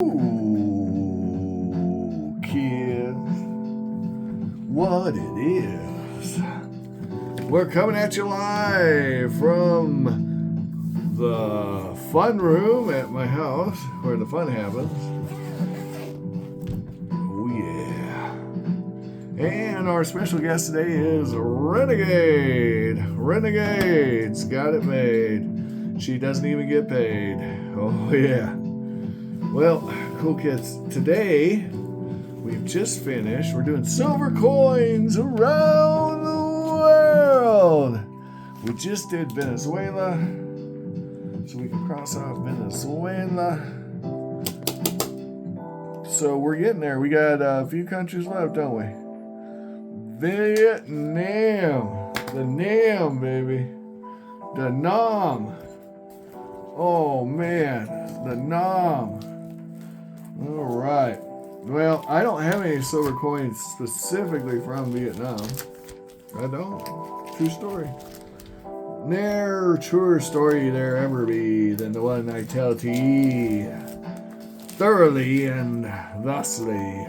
Ooh, kids, what it is. We're coming at you live from the fun room at my house where the fun happens. Oh, yeah. And our special guest today is Renegade. Renegade's got it made. She doesn't even get paid. Oh, yeah. Well, cool kids, today we've just finished. We're doing silver coins around the world. We just did Venezuela, so we can cross off Venezuela. So we're getting there. We got a few countries left, don't we? Vietnam. The Nam, baby. The Nam. Oh, man. The Nam. All right. Well, I don't have any silver coins specifically from Vietnam. I don't. True story. Ne'er truer story there ever be than the one I tell to ye, thoroughly and thusly.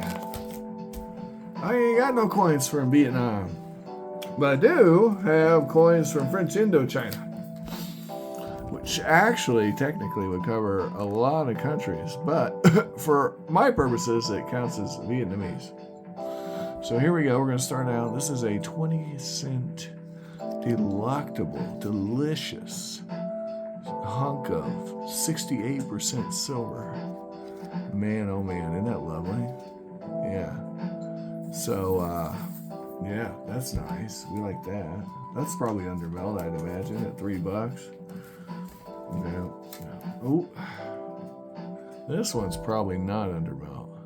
I ain't got no coins from Vietnam, but I do have coins from French Indochina, which actually technically would cover a lot of countries, but for my purposes, it counts as Vietnamese. So here we go. We're going to start out. This is a 20-cent delectable, delicious hunk of 68% silver. Man, oh man, isn't that lovely? Yeah. So, yeah, that's nice. We like that. That's probably undermelt, I'd imagine, at $3. Yeah. Oh, this one's probably not undermelt,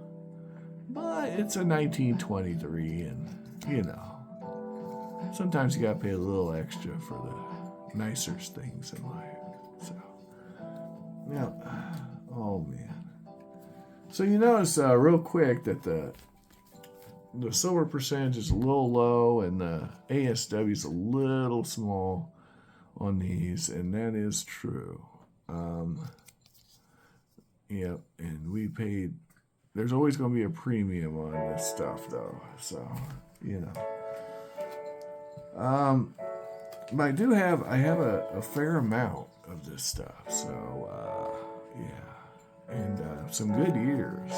but it's a 1923, and you know, sometimes you gotta pay a little extra for the nicer things in life. So, yeah. Oh man. So you notice real quick that the silver percentage is a little low, and the ASW is a little small on these, and that is true. Yep, and we paid. There's always going to be a premium on this stuff, though. So, you know. But I have a fair amount of this stuff. So, yeah, and some good years.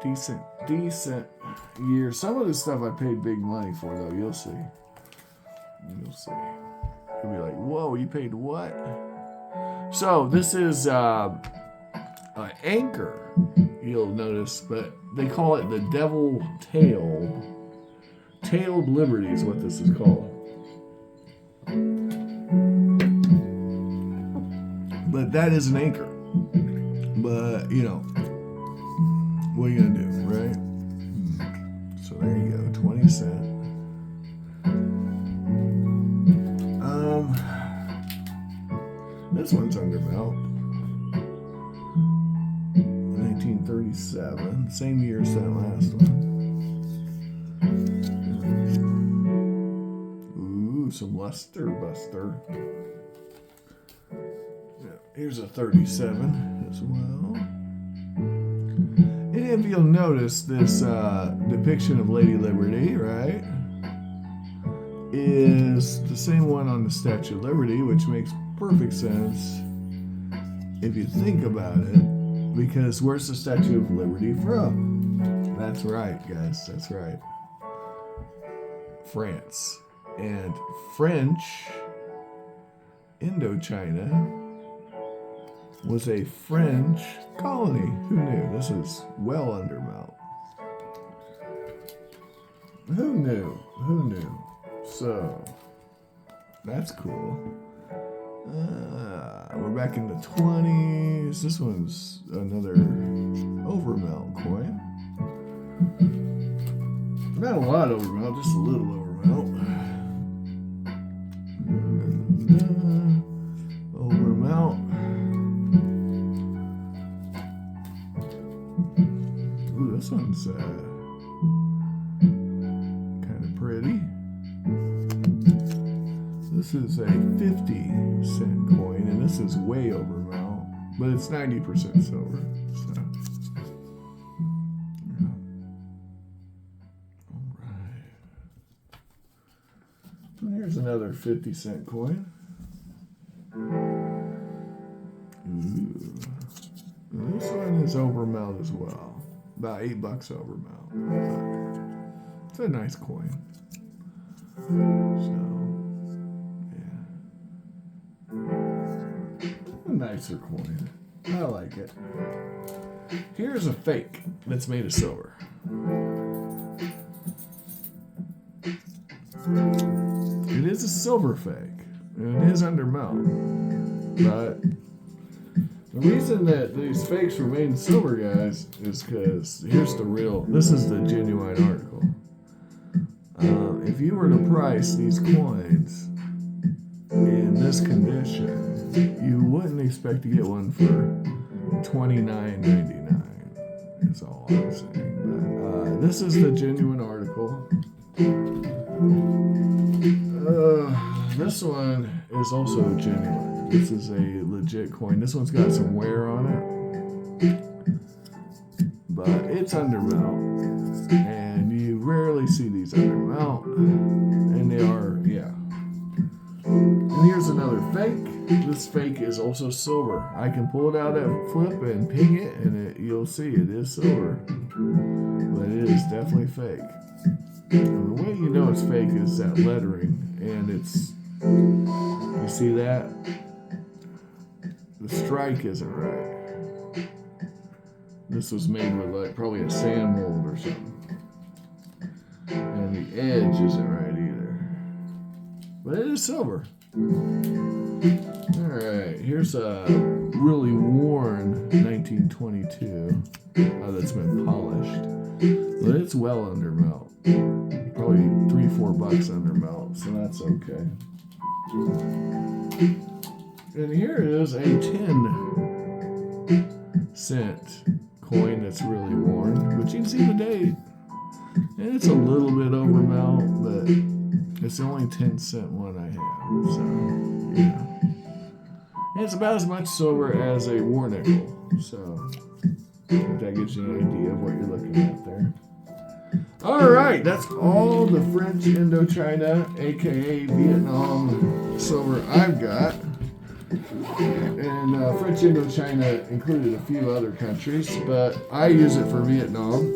Decent years. Some of this stuff I paid big money for, though. You'll see. You'll be like, whoa, you paid what? So this is an anchor, you'll notice, but they call it the devil tail. Tailed Liberty is what this is called. But that is an anchor. But, you know, what are you going to do, right? So there you go, 20 cents. This one's undermelt. 1937, same year as that last one. Ooh, some luster buster. Yeah, here's a 37 as well. And if you'll notice, this depiction of Lady Liberty, right, is the same one on the Statue of Liberty, which makes perfect sense if you think about it, because where's the Statue of Liberty from? That's right, guys, that's right. France. And French Indochina was a French colony. Who knew? This is well undermelt. Who knew? So, that's cool. We're back in the 20s. This one's another overmelt coin. Not a lot overmelt, just a little overmelt. Overmelt. Ooh, this one's kind of pretty. This is a 50-cent coin, and this is way overmelt. but it's 90% silver. So, yeah. All right. And here's another 50-cent coin. Ooh. This one is overmelt as well. About $8 overmelt. It's a nice coin. So, yeah. A nicer coin. I like it. Here's a fake that's made of silver. It is a silver fake. And it is undermelt. But the reason that these fakes were made in silver, guys, is because here's the real. This is the genuine article. If you were to price these coins in this condition, you wouldn't expect to get one for $29.99. That's all I'm saying. But this is the genuine article. This one is also genuine. This is a legit coin. This one's got some wear on it, but it's undermelt, and you rarely see these undermelt, and they are, yeah. And here's another fake. This fake is also silver. I can pull it out at flip and ping it, and you'll see it is silver, but it is definitely fake. And the way you know it's fake is that lettering, and it's, you see that? The strike isn't right. This was made with like probably a sand mold or something. And the edge isn't right either. But it is silver. Alright, here's a really worn 1922 that's been polished. But it's well under melt. Probably $3-4 under melt, so that's okay. And here is a 10-cent coin that's really worn, but you can see the date. And it's a little bit over melt, but it's the only 10-cent one I have. So, yeah. And it's about as much silver as a war nickel. So, if that gives you an idea of what you're looking at there. All right, that's all the French Indochina, aka Vietnam silver I've got. And French Indochina included a few other countries, but I use it for Vietnam.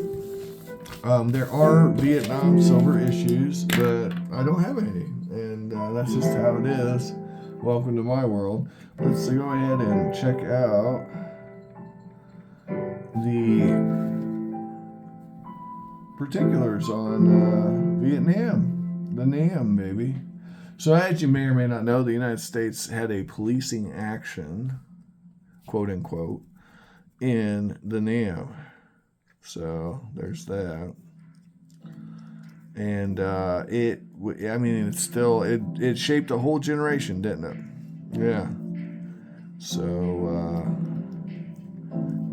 There are Vietnam silver issues, but I don't have any, and that's just how it is. Welcome to my world. Let's go ahead and check out the particulars on Vietnam, the Nam, baby. So as you may or may not know, the United States had a policing action, quote unquote, in the Nam. So there's that. And it shaped a whole generation, didn't it? Yeah. So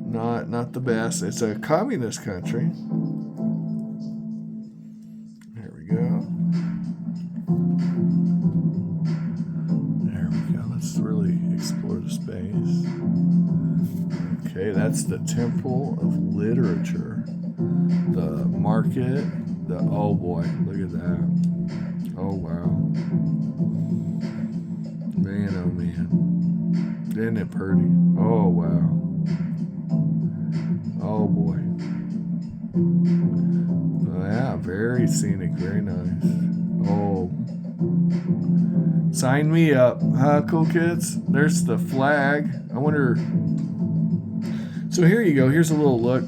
not the best. It's a communist country. There we go. Let's really explore the space. Okay, that's the Temple of Literature. The market. Oh boy, look at that. Oh wow. Man, oh man. Isn't it pretty? Oh wow. Oh boy. Oh, yeah, very scenic, very nice. Oh. Sign me up, huh, cool kids? There's the flag. I wonder. So here you go. Here's a little look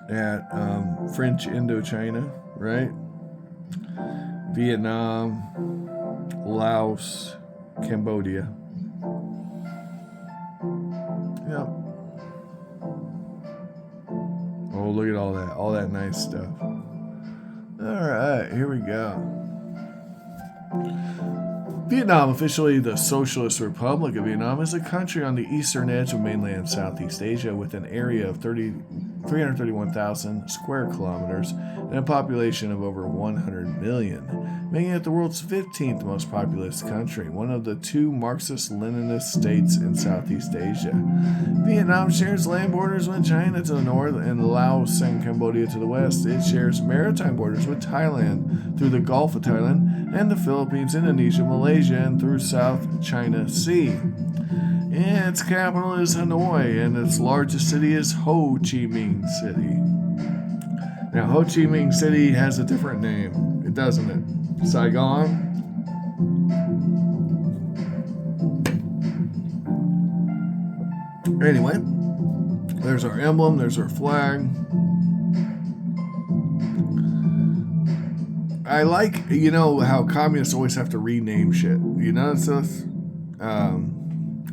at French Indochina, right? Vietnam, Laos, Cambodia. Yep. Oh, look at all that nice stuff. All right, here we go. Vietnam, officially the Socialist Republic of Vietnam, is a country on the eastern edge of mainland Southeast Asia with an area of 331,000 square kilometers and a population of over 100 million, making it the world's 15th most populous country, one of the two Marxist-Leninist states in Southeast Asia. Vietnam shares land borders with China to the north and Laos and Cambodia to the west. It shares maritime borders with Thailand through the Gulf of Thailand and the Philippines, Indonesia, Malaysia, and through South China Sea. Its capital is Hanoi, and its largest city is Ho Chi Minh City. Now, Ho Chi Minh City has a different name, doesn't it? Saigon? Anyway, there's our emblem, there's our flag. I like, how communists always have to rename shit. You notice this?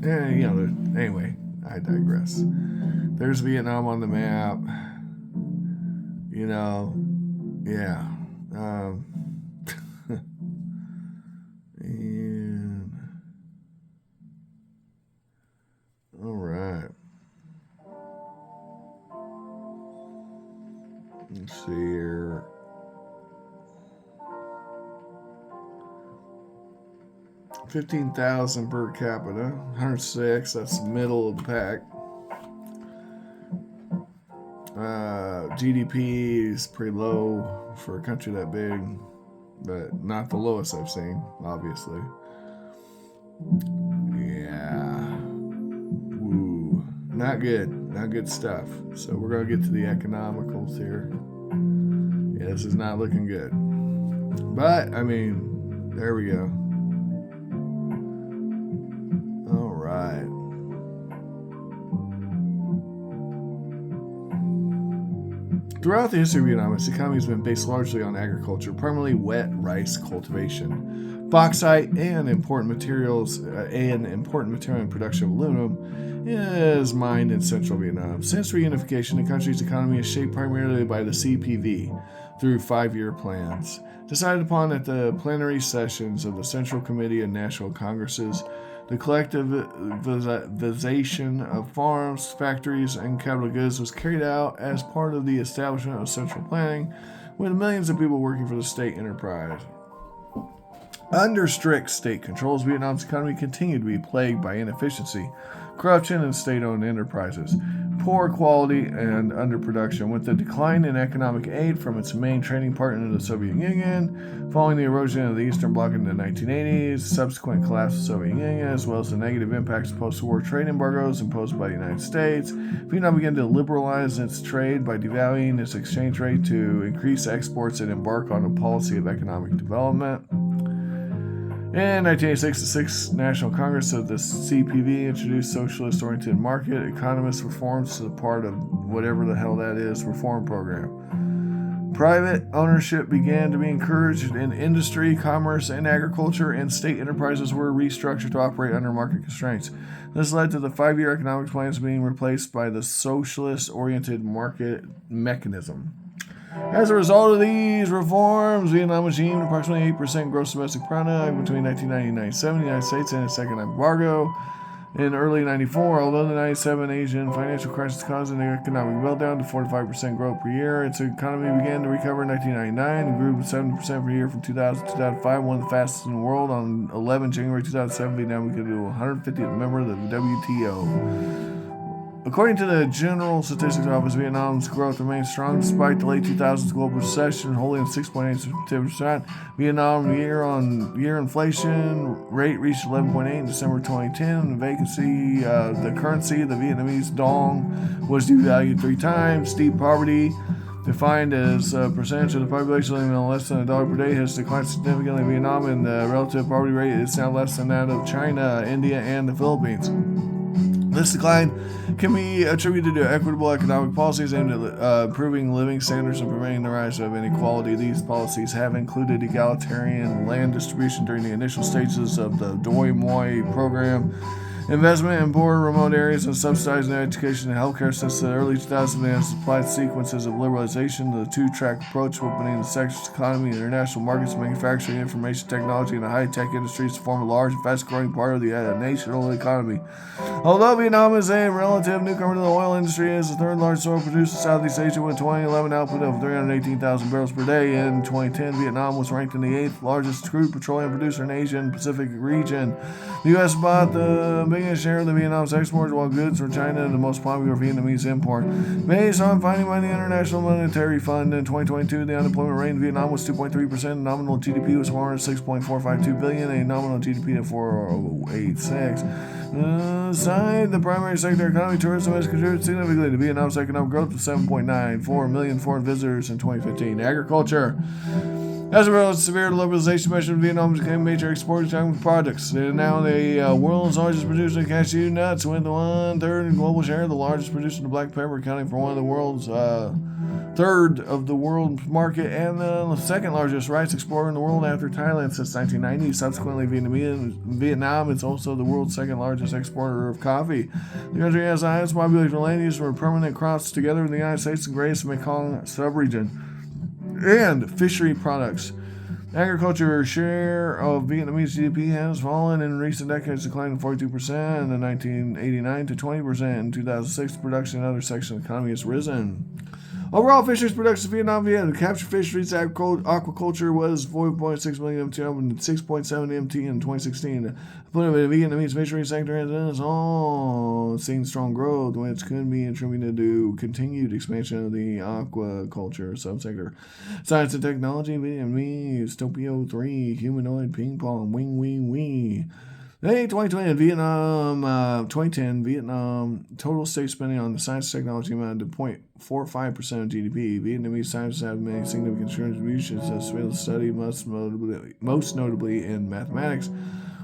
Anyway, I digress. There's Vietnam on the map. Yeah. And all right. Let's see here. $15,000 per capita, 106. That's the middle of the pack. GDP is pretty low for a country that big, but not the lowest I've seen, obviously. Yeah. Woo. Not good stuff. So we're going to get to the economicals here. Yeah, this is not looking good. But, there we go. All right. Throughout the history of Vietnam, its economy has been based largely on agriculture, primarily wet rice cultivation. Bauxite, an important material in production of aluminum, is mined in central Vietnam. Since reunification, the country's economy is shaped primarily by the CPV through 5-year plans, decided upon at the plenary sessions of the Central Committee of National Congresses. The collectivization of farms, factories, and capital goods was carried out as part of the establishment of central planning, with millions of people working for the state enterprise. Under strict state controls, Vietnam's economy continued to be plagued by inefficiency, corruption, and state-owned enterprises, poor quality, and underproduction. With the decline in economic aid from its main trading partner, the Soviet Union, following the erosion of the Eastern Bloc in the 1980s, subsequent collapse of the Soviet Union, as well as the negative impacts of post-war trade embargoes imposed by the United States, Vietnam began to liberalize its trade by devaluing its exchange rate to increase exports and embark on a policy of economic development. In 1986, the Sixth National Congress of the CPV introduced socialist-oriented market economist reforms to the part of whatever the hell that is reform program. Private ownership began to be encouraged in industry, commerce, and agriculture, and state enterprises were restructured to operate under market constraints. This led to the 5-year economic plans being replaced by the socialist-oriented market mechanism. As a result of these reforms, Vietnam achieved approximately 8% gross domestic product between 1990 and 1997. The United States and its second embargo in early 94. Although the 97 Asian financial crisis caused an economic meltdown to 45% growth per year, its economy began to recover in 1999 and grew 7% per year from 2000 to 2005, one of the fastest in the world. On 11 January 2007, Vietnam became the 150th member of the WTO. According to the General Statistics Office, Vietnam's growth remains strong despite the late 2000s global recession, holding at 6.8%. Vietnam year-on-year inflation rate reached 11.8 in December 2010. The currency, the Vietnamese dong, was devalued 3 times. Deep poverty, defined as a percentage of the population living on less than $1 per day, has declined significantly in Vietnam, and the relative poverty rate is now less than that of China, India, and the Philippines. This decline can be attributed to equitable economic policies aimed at improving living standards and preventing the rise of inequality. These policies have included egalitarian land distribution during the initial stages of the Doi Moi program, Investment in poor remote areas and subsidizing education and healthcare since the early 2000s has applied sequences of liberalization to the two-track approach opening the sector's economy, international markets, manufacturing, information technology, and the high-tech industries to form a large and fast-growing part of the national economy. Although Vietnam is a relative newcomer to the oil industry, it is the third largest oil producer in Southeast Asia with 2011 output of 318,000 barrels per day. In 2010, Vietnam was ranked in the 8th largest crude petroleum producer in the Asia and Pacific region. The U.S. bought the biggest share of the Vietnam's exports, while goods from China are the most popular Vietnamese import. Based on finding by the International Monetary Fund in 2022, the unemployment rate in Vietnam was 2.3%, nominal GDP was $406.452 billion, a nominal GDP of 486. Aside the primary sector economy, tourism has contributed significantly to Vietnam's economic growth with 7.94 million foreign visitors in 2015. Agriculture. As a result of severe liberalization measures, Vietnam became a major exporter of products. They are now the world's largest producer of cashew nuts, with 1/3 global share. The largest producer of black pepper, accounting for one of the world's third of the world market, and the second largest rice exporter in the world after Thailand since 1990. Subsequently, Vietnam is also the world's second largest exporter of coffee. The country has the highest population of land use for permanent crops together in the United States and greatest Mekong subregion. And fishery products. Agriculture share of Vietnamese GDP has fallen in recent decades, declining 42% in 1989 to 20% in 2006. Production in other sections of the economy has risen. Overall fisheries production in Vietnam via captured fisheries aquaculture was 4.6 million MT and 6.7 MT in 2016. The Vietnamese fisheries sector has all seen strong growth, which could be attributed to continued expansion of the aquaculture subsector. Science and technology, Vietnamese, Topio 3, humanoid ping pong, wing wing wee. Hey, 2010 Vietnam total state spending on the science and technology amounted to 0.45% of GDP. Vietnamese scientists have made significant contributions to this field of study, most notably in mathematics.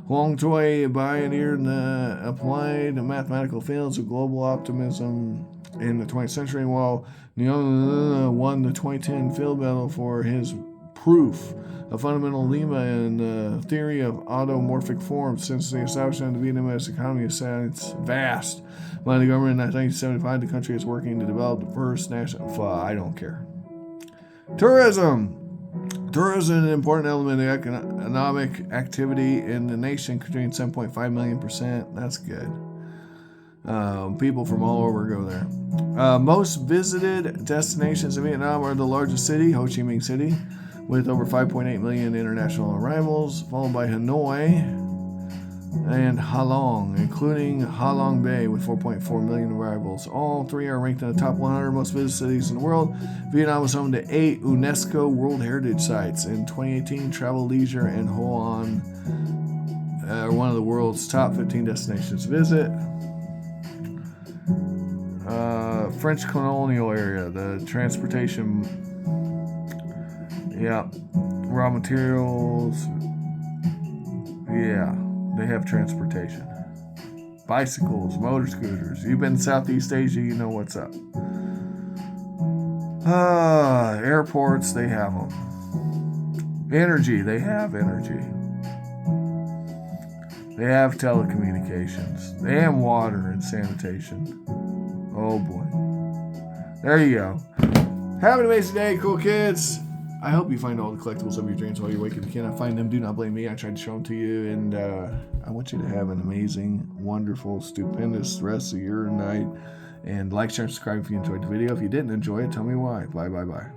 Huang Thuy pioneered the applied mathematical fields of global optimism in the 20th century, while Nguyen won the 2010 field medal for his proof a fundamental lemma in the theory of automorphic forms. Since the establishment of the Vietnamese economy is vast. By the government in 1975, the country is working to develop the first national... I don't care. Tourism. Tourism is an important element of economic activity in the nation, contributing 7.5 million%. That's good. People from all over go there. Most visited destinations in Vietnam are the largest city, Ho Chi Minh City, with over 5.8 million international arrivals, followed by Hanoi and Ha Long, including Ha Long Bay with 4.4 million arrivals. All three are ranked in the top 100 most visited cities in the world. Vietnam was home to 8 UNESCO World Heritage Sites. In 2018, Travel, Leisure, and Ho An are one of the world's top 15 destinations to visit. French colonial area, the transportation... Yeah, raw materials. Yeah, they have transportation. Bicycles, motor scooters. You've been to Southeast Asia, you know what's up. Airports, they have them. Energy, they have energy. They have telecommunications. They have water and sanitation. Oh boy. There you go. Have an amazing day, cool kids. I hope you find all the collectibles of your dreams while you're awake. If you cannot find them, do not blame me. I tried to show them to you, and I want you to have an amazing, wonderful, stupendous rest of your night. And like, share, and subscribe if you enjoyed the video. If you didn't enjoy it, tell me why. Bye, bye, bye.